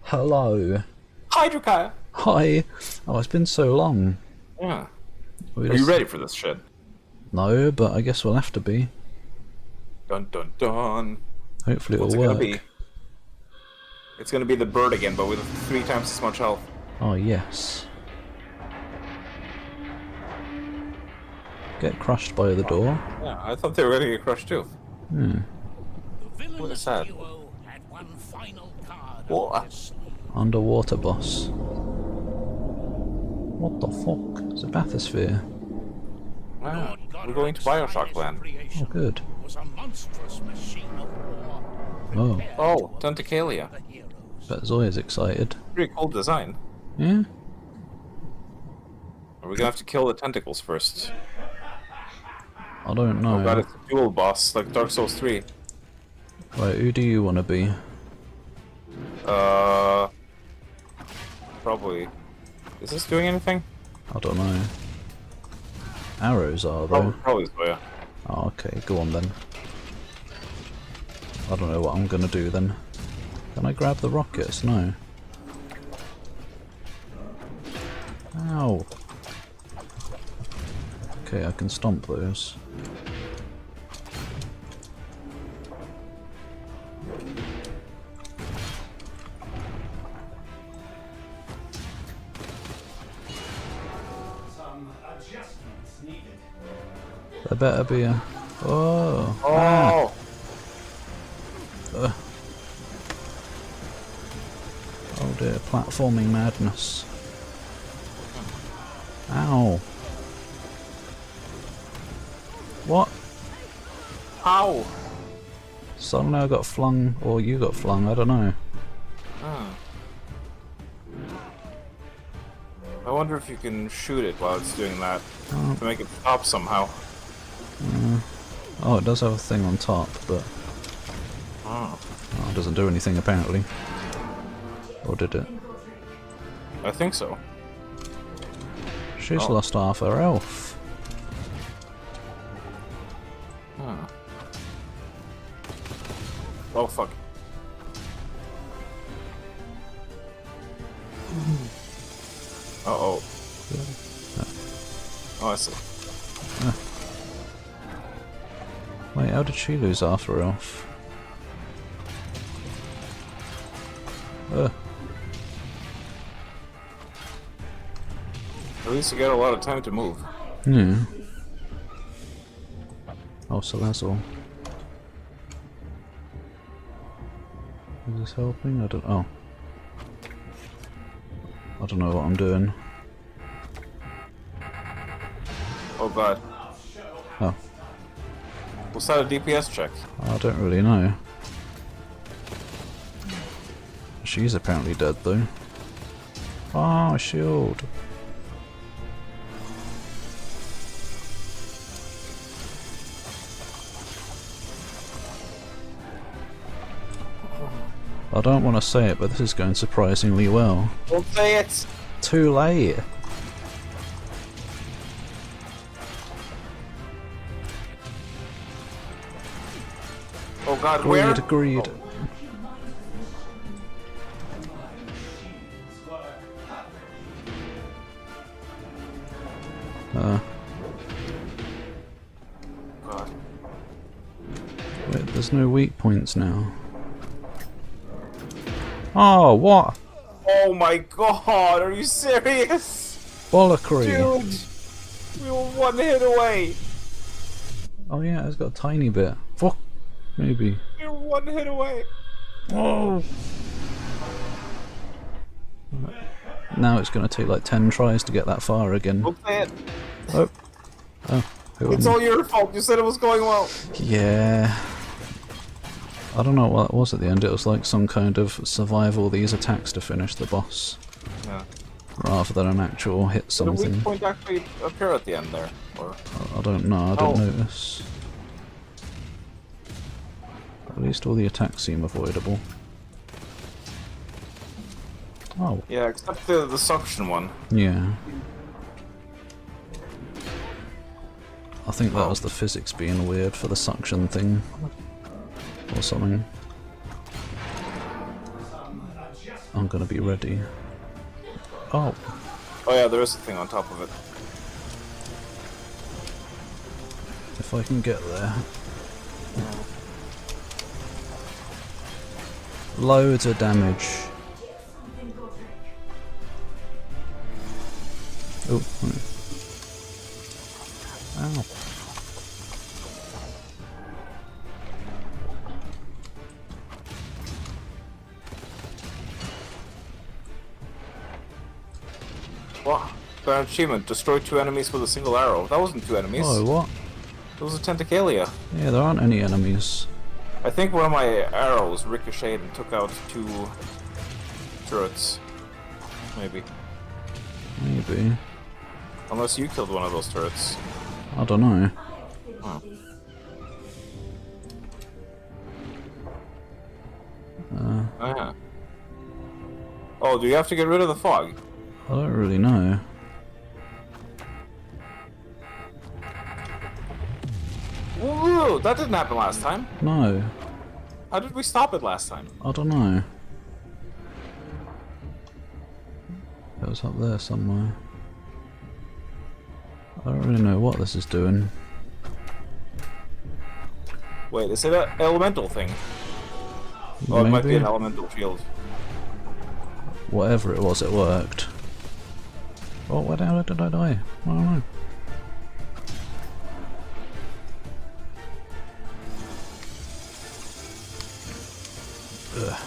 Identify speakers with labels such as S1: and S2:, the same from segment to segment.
S1: Hello.
S2: Hi, Drak.
S1: Hi. Oh, it's been so long.
S2: Yeah. Are you ready for this shit?
S1: No, but I guess we'll have to be.
S2: Dun dun dun.
S1: Hopefully
S2: What's
S1: it'll
S2: it
S1: work.
S2: gonna be? It's gonna be the bird again, but with 3 times as much health.
S1: Oh, yes. Get crushed by the door.
S2: Yeah, I thought they were gonna get crushed too.
S1: Hmm.
S2: What is that? What?
S1: Underwater boss. What the fuck? It's a bathysphere.
S2: Wow. We're going to Bioshock Land.
S1: Oh, good. Oh,
S2: Oh, Tentacalia.
S1: bet Zoya's excited.
S2: Pretty cool design.
S1: Yeah?
S2: Are we gonna have to kill the tentacles first?
S1: I don't know.
S2: Oh god, it's a dual boss, like Dark Souls 3.
S1: Right, who do you want to be?
S2: Probably. Is this doing anything?
S1: I don't know. Arrows are, though.
S2: Probably Zoya.
S1: Oh, okay, go on then. I don't know what I'm gonna do then. Can I grab the rockets? No. Ow. Okay, I can stomp those. There better be a... Oh!
S2: Oh!
S1: Oh dear, platforming madness. Ow! What?
S2: Ow!
S1: Suddenly I got flung, or you got flung, I don't know.
S2: I wonder if you can shoot it while it's doing that. To make it stop somehow.
S1: Oh, it does have a thing on top, but...
S2: Oh.
S1: Oh, it doesn't do anything apparently. Or did it?
S2: I think so.
S1: She's lost half her health.
S2: Oh fuck. Uh-oh. Oh, I see.
S1: Wait, how did she lose half her health?
S2: At least you get a lot of time to move.
S1: Yeah. Oh, so that's all. Is this helping? I don't. Oh. I don't know what I'm doing.
S2: Oh god.
S1: Oh.
S2: Was that a DPS check?
S1: I don't really know. She's apparently dead though. Oh, shield. I don't want to say it, but this is going surprisingly well.
S2: Don't say it!
S1: Too late.
S2: Oh god, where?
S1: Greed.
S2: God.
S1: Wait, there's no weak points now. Oh, what?
S2: Oh my god, are you serious?
S1: Bollockry.
S2: Dude! We were 1 hit away!
S1: Oh yeah, it's got a tiny bit. Fuck. Maybe.
S2: We were 1 hit away!
S1: Oh. Now it's going to take like 10 tries to get that far again.
S2: Don't say it!
S1: Oh. Oh.
S2: It's all your fault, you said it was going well!
S1: Yeah. I don't know what it was at the end. It was like some kind of survive all these attacks to finish the boss.
S2: Yeah.
S1: Rather than an actual hit
S2: Did a
S1: something.
S2: weak point actually appear at the end there? Or...
S1: I don't know, I didn't notice. At least all the attacks seem avoidable. Oh.
S2: Yeah, except the suction one.
S1: Yeah. I think that was the physics being weird for the suction thing. Or something. I'm gonna be ready. Oh,
S2: Oh yeah, there is a thing on top of it.
S1: if I can get there. Loads of damage. Oh, ow.
S2: What? An achievement. Destroy 2 enemies with a single arrow. That wasn't 2 enemies.
S1: Oh, what?
S2: It was a Tentacalia.
S1: Yeah, there aren't any enemies.
S2: I think one of my arrows ricocheted and took out 2 turrets. Maybe.
S1: Maybe.
S2: Unless you killed one of those turrets.
S1: I don't know.
S2: Huh. Oh, yeah. Oh, do you have to get rid of the fog?
S1: I don't really know.
S2: Whoa, that didn't happen last time.
S1: No,
S2: How did we stop it last time?
S1: I don't know. It was up there somewhere. I don't really know what this is doing.
S2: Wait, is it an elemental thing? Oh, it might be
S1: Maybe.
S2: an elemental shield.
S1: Whatever it was, it worked. Oh, where the hell did I die? I don't know. Ugh.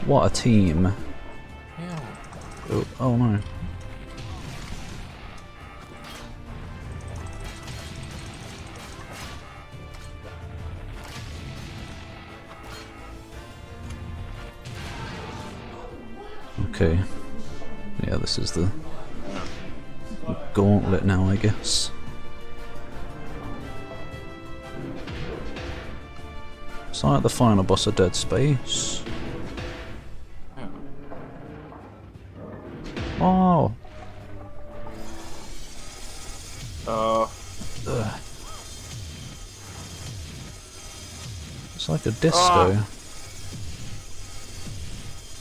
S1: What a team.
S2: Yeah.
S1: Oh no. Okay. Yeah, this is the gauntlet now, I guess. It's like the final boss of Dead Space.
S2: Yeah.
S1: Oh! Ugh. It's like a disco.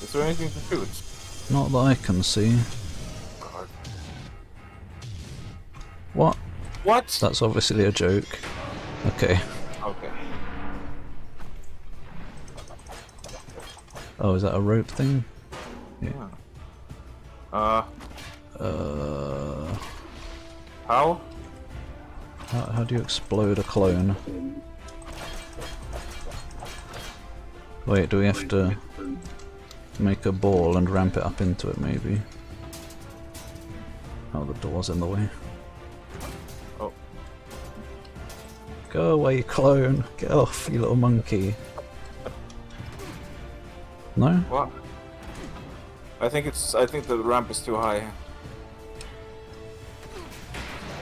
S2: Is there anything to shoot?
S1: Not that I can see.
S2: God.
S1: What?
S2: What?
S1: That's obviously a joke. Okay.
S2: Okay.
S1: Oh, is that a rope thing?
S2: Yeah. How?
S1: How do you explode a clone? Wait, do we have to make a ball and ramp it up into it, maybe? Oh, the door's in the way.
S2: Oh.
S1: Go away, clone! Get off, you little monkey! No?
S2: What? I think the ramp is too high.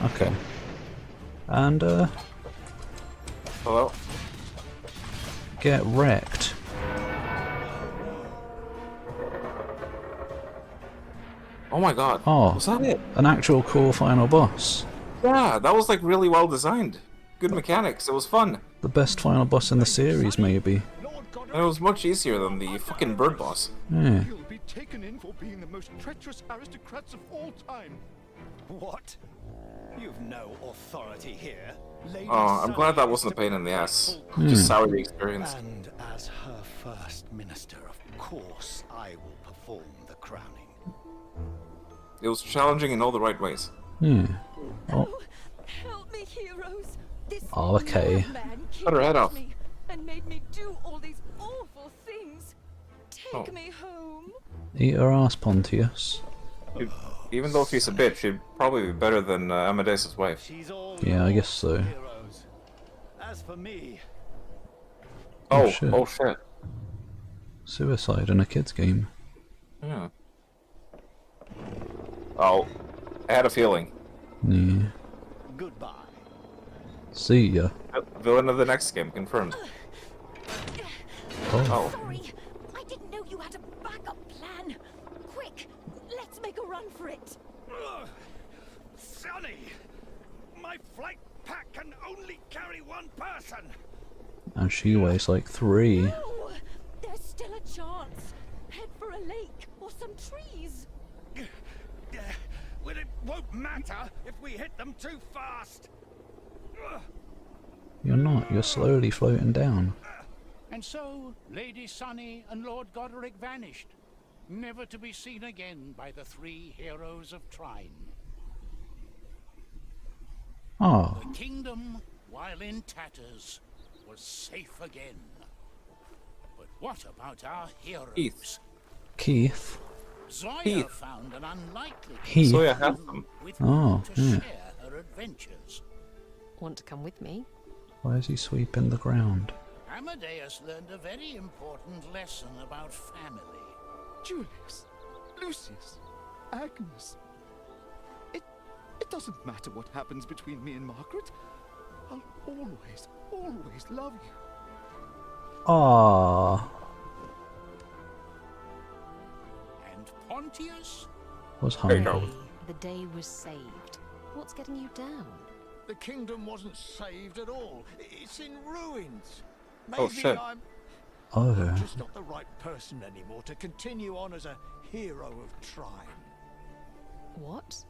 S1: Okay. And,
S2: Hello?
S1: get wrecked.
S2: Oh my god.
S1: Oh.
S2: Was that it?
S1: An actual cool final boss.
S2: Yeah, that was like really well designed. Good mechanics, it was fun.
S1: The best final boss in the series, maybe.
S2: And it was much easier than the fucking bird boss.
S1: Yeah.
S3: You'll be taken in for being the most treacherous aristocrats of all time.
S4: What? You've no authority here. Lady
S2: Oh, I'm glad that
S4: Sunny
S2: wasn't a
S4: is
S2: pain in the ass.
S1: Hmm.
S2: Just sour the experience.
S4: And as her first minister, of course, I will perform the crowning.
S2: It was challenging in all the right ways.
S1: Yeah. Oh,
S5: Help me, heroes! This
S1: Oh, okay.
S5: madman
S2: Cut her head
S5: kidnapped
S2: off.
S5: me and made me do all these awful things. Take
S2: Oh.
S5: me home.
S1: eat her ass, Pontius.
S2: Even though she's a bitch, she'd probably be better than Amadeus' wife.
S4: She's all
S1: Yeah, I
S4: yours,
S1: guess so.
S4: heroes. As for me,
S1: Oh,
S2: Oh,
S1: shit.
S2: oh shit.
S1: Suicide in a kid's game.
S2: Yeah. Oh, I had a feeling.
S1: Yeah.
S4: goodbye.
S1: See ya.
S2: Villain of the next game, confirmed.
S1: Oh.
S2: Oh,
S5: Sorry, I didn't know you had a backup plan. Quick, let's make a run for it.
S4: Ugh. Sonny! My flight pack can only carry one person!
S1: And she weighs like 3.
S5: Oh,
S4: matter if we hit them too fast.
S1: You're not. You're slowly floating down.
S6: And so, Lady Sunny and Lord Goderic vanished, never to be seen again by the three heroes of Trine.
S1: Oh,
S6: The kingdom, while in tatters, was safe again. But what about our heroes?
S2: Keith.
S1: Keith.
S6: Zoya
S2: Keith.
S6: found an unlikely
S1: Heath.
S2: Zoya has them.
S6: with
S1: Oh,
S6: whom to
S1: yeah.
S6: share her adventures.
S5: Want to come with me?
S1: Why is he sweeping the ground?
S6: Amadeus learned a very important lesson about family.
S3: Julius, Lucius, Agnes. It doesn't matter what happens between me and Margaret. I'll always, always love you.
S1: Ah,
S6: And Pontius?
S1: was
S2: There you
S1: hungry.
S2: go.
S5: The day was saved. What's getting you down?
S4: The kingdom wasn't saved at all. It's in ruins.
S2: Oh,
S4: Maybe
S2: shit.
S4: I'm
S1: Oh,
S4: just not the right person anymore to continue on as a hero of Trine.
S5: What?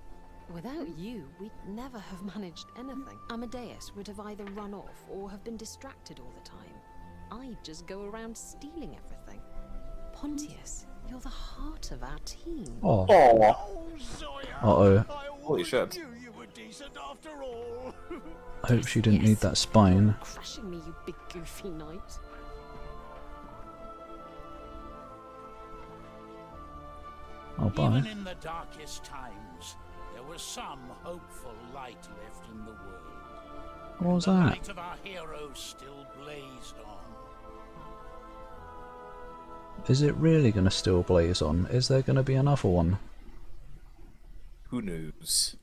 S5: Without you, we'd never have managed anything. Amadeus would have either run off or have been distracted all the time. I'd just go around stealing everything. Pontius, you're the heart of our team.
S1: oh,
S4: Oh, Zoya!
S1: Uh-oh.
S4: I
S2: Holy
S4: always
S2: shit.
S4: knew you were decent after all.
S1: I hope she didn't need that spine.
S5: Crushing me, you big goofy knight.
S1: Oh, bye.
S6: Even in the darkest times, there was some hopeful light left in the world.
S1: What was
S6: The
S1: that?
S6: light of our heroes still blazed on.
S1: Is it really going to still blaze on? Is there going to be another one?
S2: Who knows?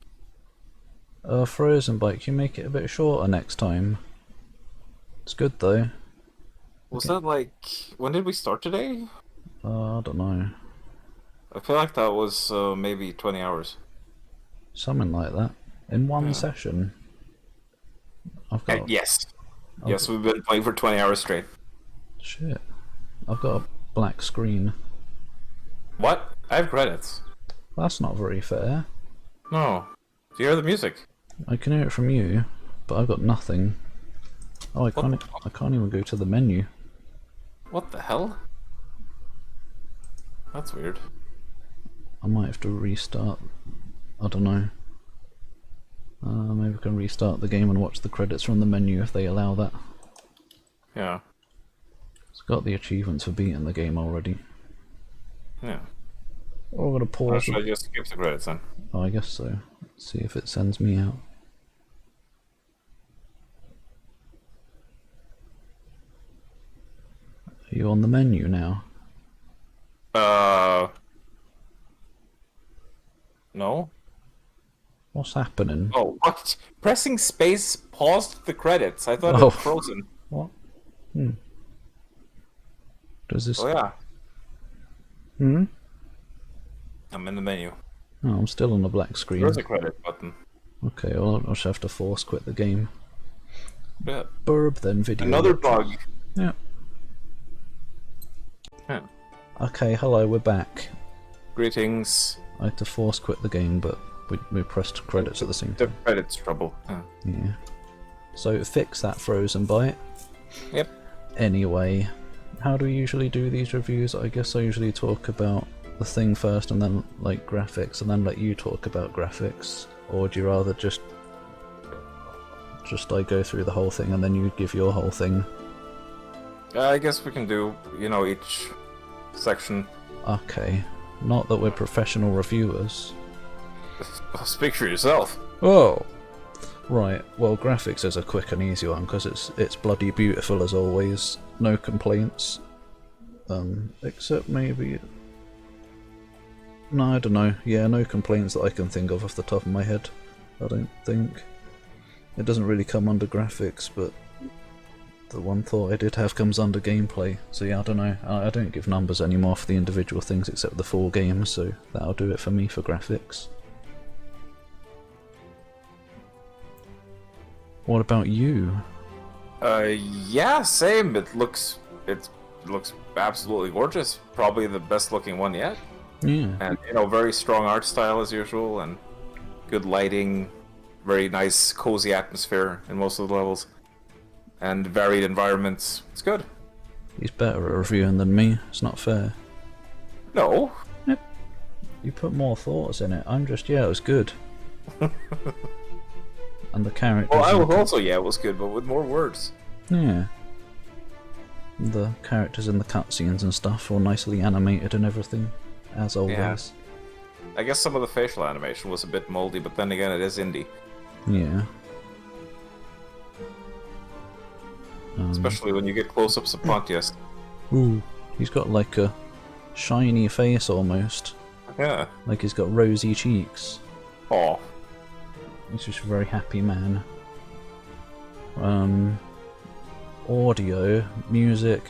S1: Frozen bike, you make it a bit shorter next time. It's good though.
S2: Was that like... When did we start today?
S1: I don't know.
S2: I feel like that was maybe 20 hours.
S1: Something like that. In one
S2: Yeah.
S1: session. I've got...
S2: Yes. Yes, we've been playing for 20 hours straight.
S1: Shit. I've got a black screen.
S2: What? I have credits.
S1: That's not very fair.
S2: No. Do you hear the music?
S1: I can hear it from you, but I've got nothing. Oh, I can't even go to the menu.
S2: What the hell? That's weird.
S1: I might have to restart. I don't know. Maybe I can restart the game and watch the credits from the menu if they allow that.
S2: Yeah.
S1: It's got the achievements for beating the game already.
S2: Yeah.
S1: Or I'm gonna
S2: Or
S1: pause.
S2: should I just skip the credits then?
S1: Oh, I guess so. Let's see if it sends me out. Are you on the menu now?
S2: No?
S1: What's happening?
S2: Oh, what? Pressing space paused the credits. I thought it
S1: Oh.
S2: was frozen.
S1: What? Hmm. Does this...
S2: Oh yeah.
S1: Hmm?
S2: I'm in the menu.
S1: Oh, I'm still on the black screen.
S2: There's a credit button.
S1: Okay, well, I'll just have to force quit the game.
S2: Yeah.
S1: Burb then video.
S2: Another bug.
S1: Yeah.
S2: Yeah.
S1: Okay, hello, we're back.
S2: Greetings.
S1: I had to force quit the game, but we pressed credits at the same
S2: The
S1: time.
S2: credits trouble.
S1: Yeah. So fix that frozen bite.
S2: Yep.
S1: Anyway, how do we usually do these reviews? I guess I usually talk about the thing first and then like graphics and then let you talk about graphics. Or would you rather just I go through the whole thing and then you give your whole thing?
S2: I guess we can do, you know, each section.
S1: Okay. Not that we're professional reviewers.
S2: Speak for yourself.
S1: Oh! Right, well graphics is a quick and easy one because it's bloody beautiful as always. No complaints. Except maybe... No, I don't know. Yeah, no complaints that I can think of off the top of my head. I don't think. It doesn't really come under graphics, but the one thought I did have comes under gameplay. So yeah, I don't know. I don't give numbers anymore for the individual things except the full game, so that'll do it for me for graphics. What about you?
S2: Yeah, same. It looks absolutely gorgeous. Probably the best looking one yet.
S1: Yeah.
S2: And, you know, very strong art style as usual, and good lighting, very nice, cozy atmosphere in most of the levels, and varied environments. It's good.
S1: He's better at reviewing than me. It's not fair.
S2: No.
S1: You put more thoughts in it. I'm just, yeah, it was good. And the characters...
S2: Well, I was also, yeah, it was good, but with more words.
S1: Yeah. The characters in the cutscenes and stuff all nicely animated and everything, as always.
S2: Yeah. I guess some of the facial animation was a bit moldy, but then again, it is indie.
S1: Yeah.
S2: Especially when you get close-ups of Pontius.
S1: Ooh, he's got like a shiny face almost.
S2: Yeah.
S1: Like he's got rosy cheeks.
S2: Aw.
S1: He's just a very happy man. Audio, music,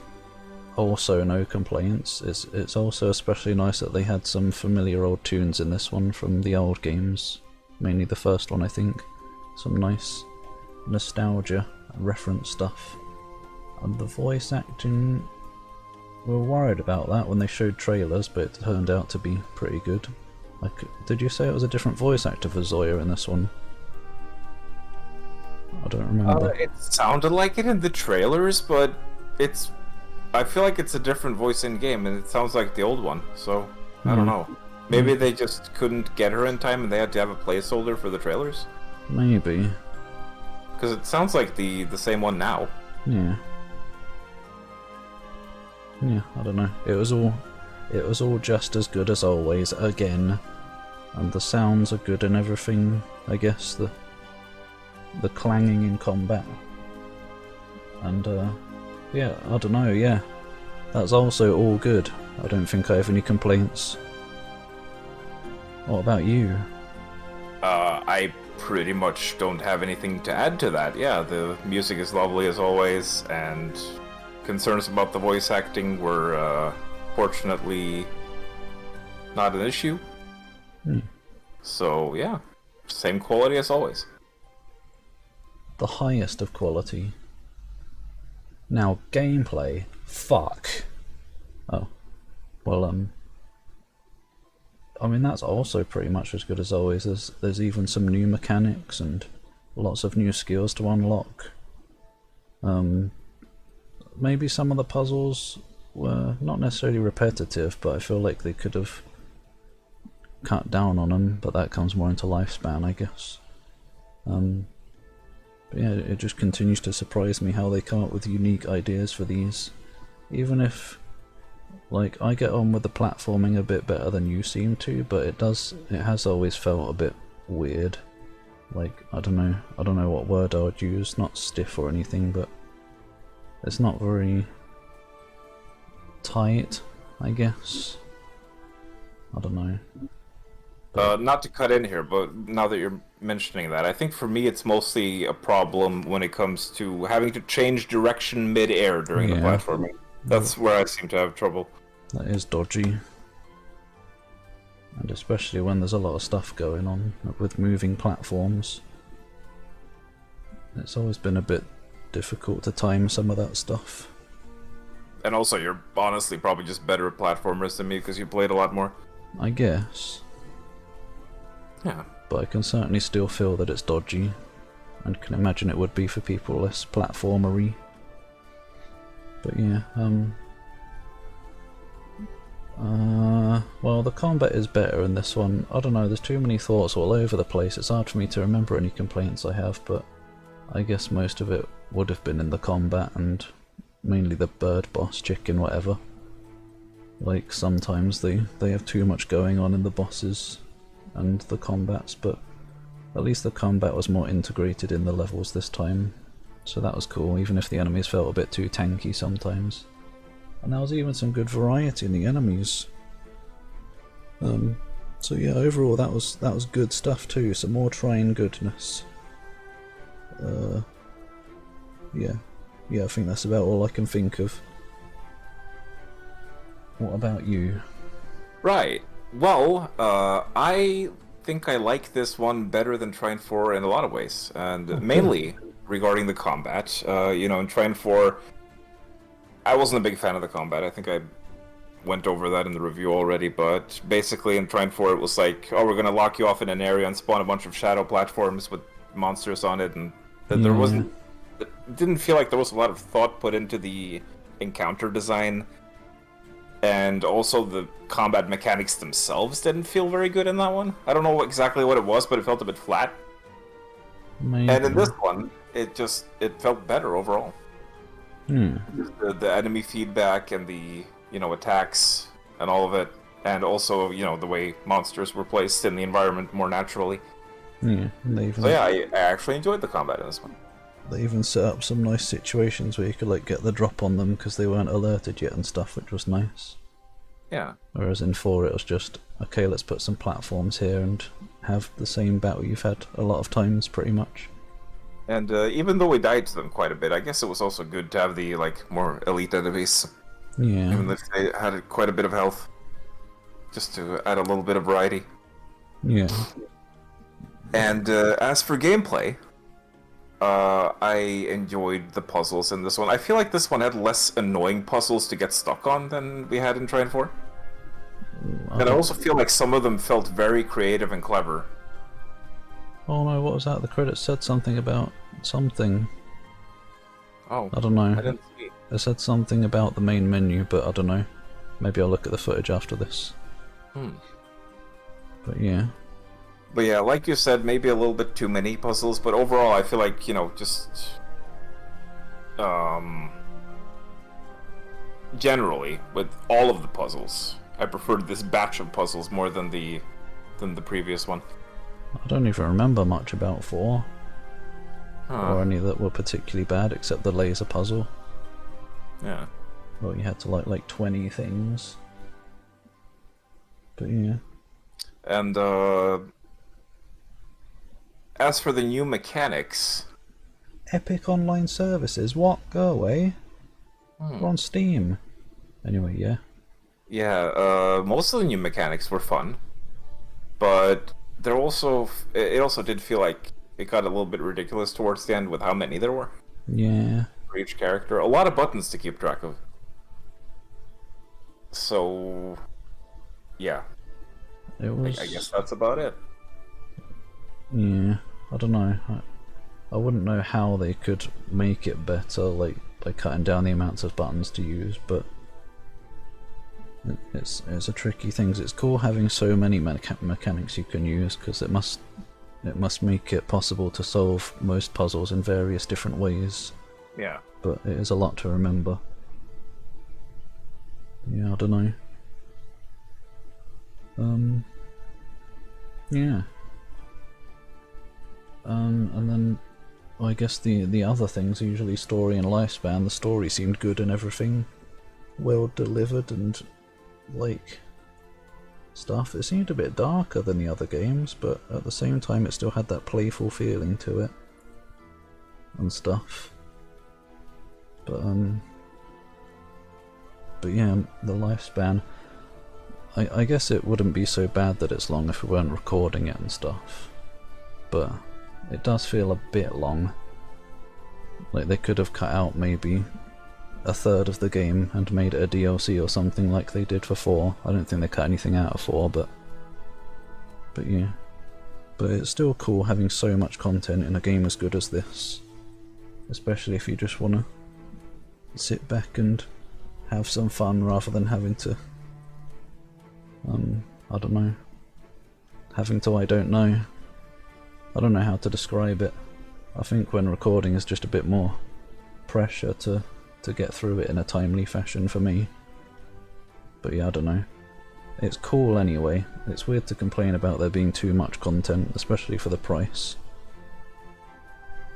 S1: also no complaints. It's also especially nice that they had some familiar old tunes in this one from the old games. Mainly the first one, I think. Some nice nostalgia and reference stuff. And the voice acting, we were worried about that when they showed trailers, but it turned out to be pretty good. Like, did you say it was a different voice actor for Zoya in this one? I don't remember.
S2: It sounded like it in the trailers, but I feel like it's a different voice in game, and it sounds like the old one. So I don't know. Maybe they just couldn't get her in time, and they had to have a placeholder for the trailers.
S1: Maybe.
S2: Because it sounds like the same one now.
S1: Yeah. Yeah, I don't know. It was all just as good as always again, and the sounds are good and everything. I guess the clanging in combat, and yeah, I don't know. Yeah, that's also all good. I don't think I have any complaints. What about you?
S2: I pretty much don't have anything to add to that. Yeah, the music is lovely as always, and concerns about the voice acting were fortunately not an issue. So yeah, same quality as always.
S1: The highest of quality. Now gameplay. Fuck. Oh, well, I mean that's also pretty much as good as always. There's even some new mechanics and lots of new skills to unlock. Maybe some of the puzzles were not necessarily repetitive, but I feel like they could have cut down on them, but that comes more into lifespan, I guess. But yeah, it just continues to surprise me how they come up with unique ideas for these. Even if, like, I get on with the platforming a bit better than you seem to, but it has always felt a bit weird. Like, I don't know what word I would use, not stiff or anything, but it's not very tight, I guess. I don't know.
S2: Not to cut in here, but now that you're mentioning that, I think for me it's mostly a problem when it comes to having to change direction mid-air during the platforming. That's where I seem to have trouble.
S1: That is dodgy. And especially when there's a lot of stuff going on with moving platforms. It's always been a bit difficult to time some of that stuff.
S2: And also, you're honestly probably just better at platformers than me because you played a lot more.
S1: I guess.
S2: Yeah.
S1: But I can certainly still feel that it's dodgy, and can imagine it would be for people less platformery. But yeah, well, the combat is better in this one. I don't know, there's too many thoughts all over the place. It's hard for me to remember any complaints I have, but I guess most of it would have been in the combat, and mainly the bird boss, chicken, whatever. Like, sometimes they have too much going on in the bosses and the combats, but at least the combat was more integrated in the levels this time, so that was cool, even if the enemies felt a bit too tanky sometimes. And there was even some good variety in the enemies. So yeah, overall that was good stuff too, some more Trine goodness. Yeah, I think that's about all I can think of. What about you?
S2: Right. Well, I think I like this one better than Trine 4 in a lot of ways, and mainly regarding the combat. In Trine 4, I wasn't a big fan of the combat. I think I went over that in the review already, but basically in Trine 4 it was like, oh, we're gonna lock you off in an area and spawn a bunch of shadow platforms with monsters on it, and that there wasn't... It didn't feel like there was a lot of thought put into the encounter design, and also the combat mechanics themselves didn't feel very good in that one. I don't know exactly what it was, but it felt a bit flat.
S1: Maybe.
S2: And in this one, it felt better overall.
S1: Hmm.
S2: The enemy feedback and the, attacks and all of it, and also, the way monsters were placed in the environment more naturally.
S1: Yeah,
S2: I actually enjoyed the combat in this one.
S1: They even set up some nice situations where you could like get the drop on them because they weren't alerted yet and stuff, which was nice.
S2: Yeah.
S1: Whereas in 4 it was just, okay, let's put some platforms here and have the same battle you've had a lot of times, pretty much.
S2: And even though we died to them quite a bit, I guess it was also good to have the, more elite enemies.
S1: Yeah.
S2: Even if they had quite a bit of health. Just to add a little bit of variety.
S1: Yeah.
S2: And as for gameplay, I enjoyed the puzzles in this one. I feel like this one had less annoying puzzles to get stuck on than we had in Trine 4. And I also feel like some of them felt very creative and clever.
S1: Oh no, what was that? The credits said something about something.
S2: Oh,
S1: I don't know.
S2: I didn't see.
S1: They said something about the main menu, but I don't know. Maybe I'll look at the footage after this. But yeah.
S2: But yeah, like you said, maybe a little bit too many puzzles, but overall I feel like, generally, with all of the puzzles, I preferred this batch of puzzles more than the previous one.
S1: I don't even remember much about 4.
S2: Huh.
S1: Or any that were particularly bad, except the laser puzzle.
S2: Yeah.
S1: Well, you had to like 20 things. But yeah.
S2: And as for the new mechanics...
S1: Epic Online Services? What? Go away. We're on Steam. Anyway, yeah.
S2: Yeah, most of the new mechanics were fun. But it also did feel like it got a little bit ridiculous towards the end with how many there were.
S1: Yeah.
S2: For each character. A lot of buttons to keep track of. So... yeah.
S1: It was...
S2: I guess that's about it.
S1: Yeah, I don't know. I wouldn't know how they could make it better, like by cutting down the amounts of buttons to use, but it's a tricky thing. It's cool having so many mechanics you can use, because it must make it possible to solve most puzzles in various different ways.
S2: Yeah.
S1: But it is a lot to remember. Yeah, I don't know. Yeah. And then I guess the other things, usually story and lifespan. The story seemed good and everything, well delivered and like stuff. It seemed a bit darker than the other games, but at the same time it still had that playful feeling to it and stuff. But yeah, the lifespan. I guess it wouldn't be so bad that it's long if we weren't recording it and stuff, but it does feel a bit long. Like they could have cut out maybe a third of the game and made it a DLC or something like they did for 4. I don't think they cut anything out of 4, but yeah. But it's still cool having so much content in a game as good as this. Especially if you just want to sit back and have some fun rather than having to I don't know. I don't know how to describe it. I think when recording is just a bit more pressure to get through it in a timely fashion for me. But yeah, I don't know. It's cool anyway. It's weird to complain about there being too much content, especially for the price.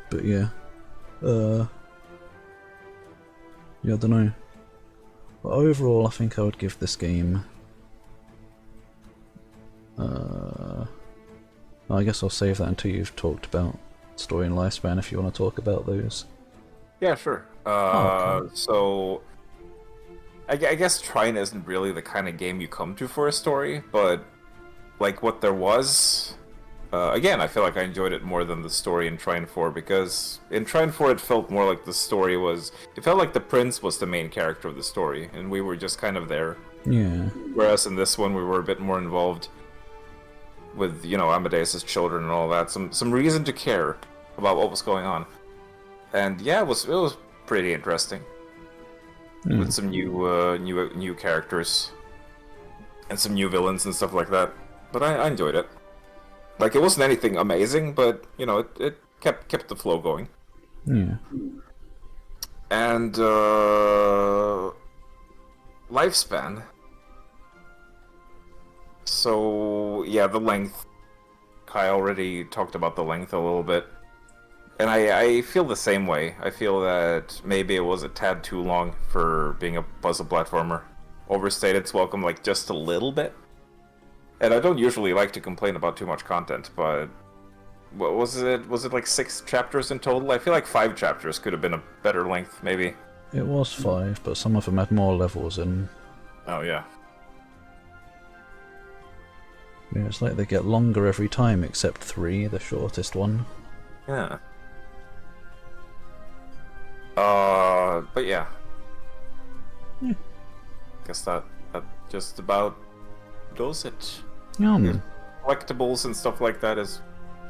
S1: But yeah. Yeah, I don't know. But overall, I think I would give this game... I guess I'll save that until you've talked about story and lifespan if you want to talk about those.
S2: Yeah, sure.
S1: Okay.
S2: So... I guess Trine isn't really the kind of game you come to for a story, but like what there was, Again, I feel like I enjoyed it more than the story in Trine 4, because in Trine 4 it felt more like the story was... It felt like the prince was the main character of the story, and we were just kind of there.
S1: Yeah.
S2: Whereas in this one we were a bit more involved with, you know, Amadeus's children and all that. Some reason to care about what was going on. And yeah, it was pretty interesting. With some new characters. And some new villains and stuff like that. But I enjoyed it. Like, it wasn't anything amazing, but, you know, it kept the flow going.
S1: Yeah.
S2: And, lifespan. So, yeah, the length. Kai already talked about the length a little bit. And I feel the same way. I feel that maybe it was a tad too long for being a puzzle platformer. Overstayed its welcome, like, just a little bit. And I don't usually like to complain about too much content, but what was it? Was it like 6 chapters in total? I feel like 5 chapters could have been a better length, maybe.
S1: It was 5, but some of them had more levels in.
S2: Oh yeah.
S1: Yeah, it's like they get longer every time, except 3, the shortest one.
S2: Yeah. But yeah.
S1: Yeah.
S2: Guess that just about does it.
S1: Yum.
S2: Collectibles and stuff like that is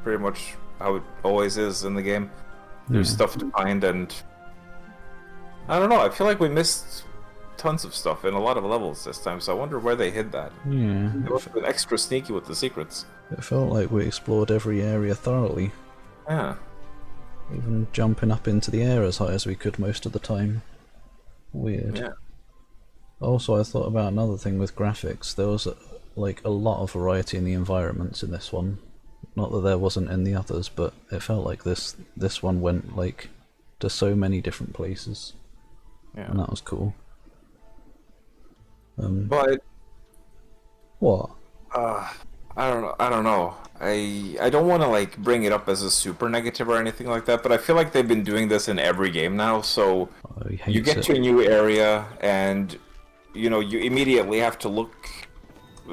S2: pretty much how it always is in the game. There's stuff to find, and I don't know, I feel like we missed tons of stuff in a lot of levels this time, so I wonder where they hid that.
S1: Yeah.
S2: They must have been extra sneaky with the secrets.
S1: It felt like we explored every area thoroughly.
S2: Yeah.
S1: Even jumping up into the air as high as we could most of the time. Weird.
S2: Yeah.
S1: Also, I thought about another thing with graphics. There was like a lot of variety in the environments in this one. Not that there wasn't in the others, but it felt like this one went like to so many different places.
S2: Yeah.
S1: And that was cool.
S2: But
S1: What?
S2: I don't know. I don't want to like bring it up as a super negative or anything like that, but I feel like they've been doing this in every game now. So you get to a new area, and you know you immediately have to look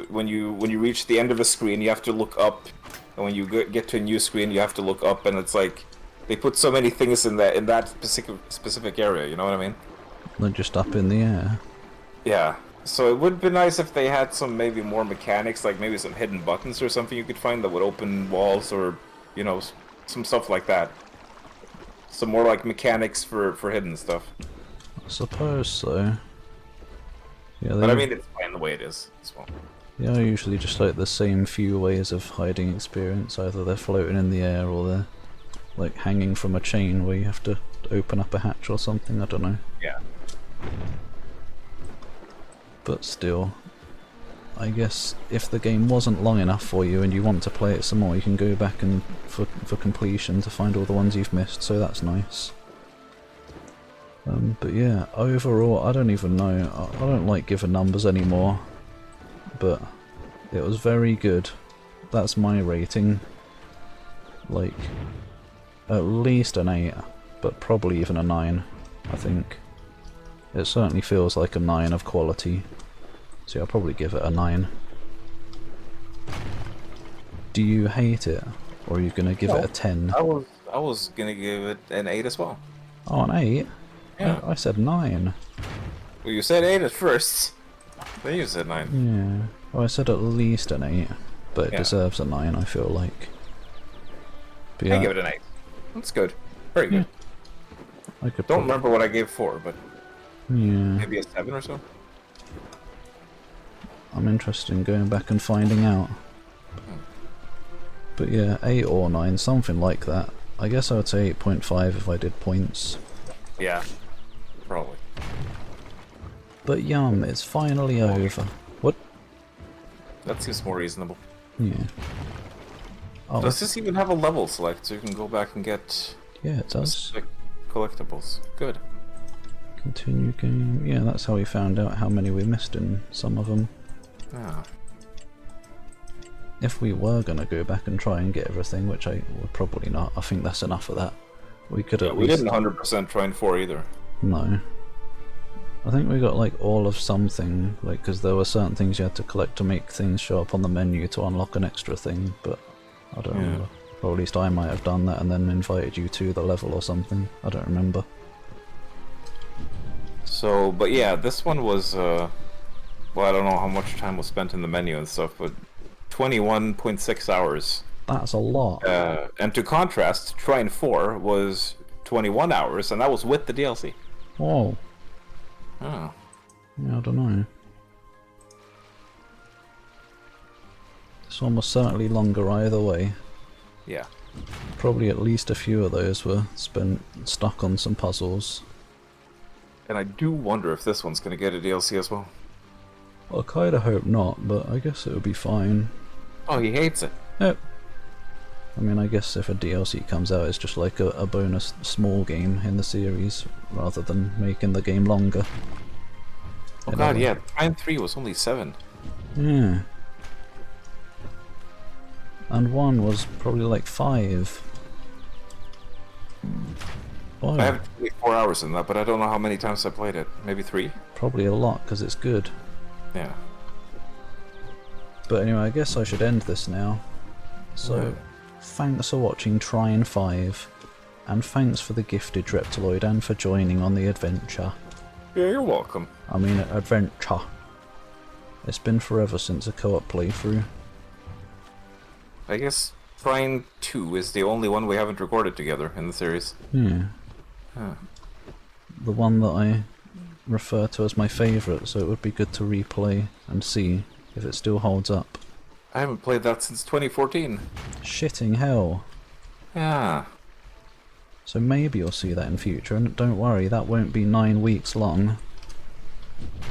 S2: when you reach the end of a screen. You have to look up, and when you get to a new screen, you have to look up, and it's like they put so many things in that specific area. You know what I mean?
S1: They're just up in the air.
S2: Yeah. So it would be nice if they had some maybe more mechanics, like maybe some hidden buttons or something you could find that would open walls, or, you know, some stuff like that. Some more like mechanics for hidden stuff.
S1: I suppose so. Yeah,
S2: But I mean, it's fine the way it is as well.
S1: Yeah, usually just like the same few ways of hiding experience. Either they're floating in the air, or they're like hanging from a chain where you have to open up a hatch or something. I don't know.
S2: Yeah.
S1: But still, I guess if the game wasn't long enough for you and you want to play it some more, you can go back and for completion to find all the ones you've missed, so that's nice. But yeah, overall, I don't even know. I don't like giving numbers anymore, but it was very good. That's my rating. Like, at least an 8, but probably even a 9, I think. It certainly feels like a 9 of quality, so I'll probably give it a 9. Do you hate it, or are you gonna give it a 10?
S2: I was gonna give it an 8 as well.
S1: Oh, an 8?
S2: Yeah.
S1: I said 9.
S2: Well, you said 8 at first, then you said 9.
S1: Yeah. Oh, I said at least an 8, but it
S2: Yeah.
S1: deserves a 9, I feel like. But
S2: I
S1: yeah,
S2: give it an 8. That's good. Very good.
S1: I could
S2: Don't
S1: prob-
S2: remember what I gave 4, but
S1: Yeah,
S2: maybe a 7 or so.
S1: I'm interested in going back and finding out. But yeah, 8 or 9, something like that. I guess I would say 8.5 if I did points.
S2: Yeah, probably.
S1: But yum, it's finally over. What?
S2: That seems more reasonable.
S1: Yeah. Oh,
S2: Does this even have a level select so you can go back and get
S1: yeah, it does.
S2: specific collectibles? Good.
S1: Continue game. Yeah, that's how we found out how many we missed in some of them.
S2: Yeah.
S1: If we were gonna go back and try and get everything, which I would probably not, I think that's enough of that. We could at
S2: We
S1: least...
S2: didn't 100% Trine 4 either.
S1: No. I think we got like all of something, like, because there were certain things you had to collect to make things show up on the menu to unlock an extra thing, but I don't remember. Or at least I might have done that and then invited you to the level or something. I don't remember.
S2: So, but yeah, this one was, well, I don't know how much time was spent in the menu and stuff, but 21.6 hours.
S1: That's a lot.
S2: And to contrast, Trine 4 was 21 hours, and that was with the DLC.
S1: Whoa.
S2: Oh.
S1: Yeah, I don't know. This one was certainly longer either way.
S2: Yeah.
S1: Probably at least a few of those were spent stuck on some puzzles.
S2: And I do wonder if this one's going to get a DLC as well.
S1: I kinda hope not, but I guess it would be fine.
S2: Oh, he hates it.
S1: Yep. I mean, I guess if a DLC comes out, it's just like a bonus small game in the series, rather than making the game longer.
S2: Oh god, yeah, Trine 3 was only 7.
S1: Yeah. And 1 was probably like 5. Oh,
S2: I have 24 hours in that, but I don't know how many times I played it. Maybe 3?
S1: probably a lot, because it's good.
S2: Yeah.
S1: But anyway, I guess I should end this now. So, thanks for watching Trine 5, and thanks for the gifted Reptiloid and for joining on the adventure.
S2: Yeah, you're welcome.
S1: I mean, adventure. It's been forever since a co-op playthrough.
S2: I guess Trine 2 is the only one we haven't recorded together in the series.
S1: Yeah.
S2: Huh.
S1: The one that I refer to as my favourite, so it would be good to replay and see if it still holds up.
S2: I haven't played that since 2014.
S1: Shitting hell.
S2: Yeah.
S1: So maybe you'll see that in future, and don't worry, that won't be 9 weeks long.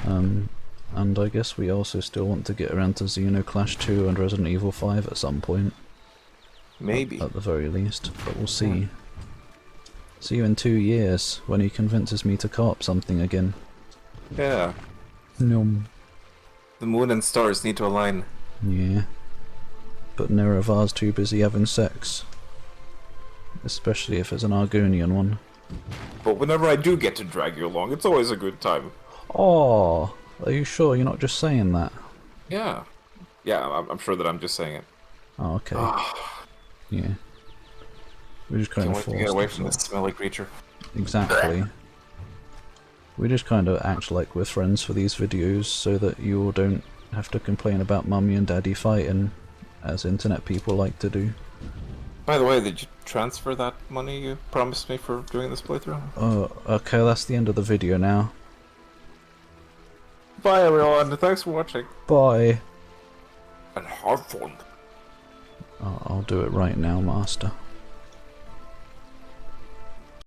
S1: And I guess we also still want to get around to Xenoclash 2 and Resident Evil 5 at some point.
S2: Maybe.
S1: At the very least, but we'll see. See you in 2 years, when he convinces me to co-op something again.
S2: Yeah.
S1: Nom.
S2: The moon and stars need to align.
S1: Yeah. But Nerevar's too busy having sex. Especially if it's an Argonian one.
S2: But whenever I do get to drag you along, it's always a good time.
S1: Oh, are you sure you're not just saying that?
S2: Yeah. Yeah, I'm sure that I'm just saying it.
S1: Oh, okay. Yeah. We just kind
S2: Can't
S1: of
S2: wait to get away from this smelly creature.
S1: Exactly. We just kind of act like we're friends for these videos so that you all don't have to complain about mummy and daddy fighting, as internet people like to do.
S2: By the way, did you transfer that money you promised me for doing this playthrough?
S1: Oh, okay, that's the end of the video now.
S2: Bye everyone, thanks for watching.
S1: Bye.
S2: And have fun.
S1: I'll do it right now, Master.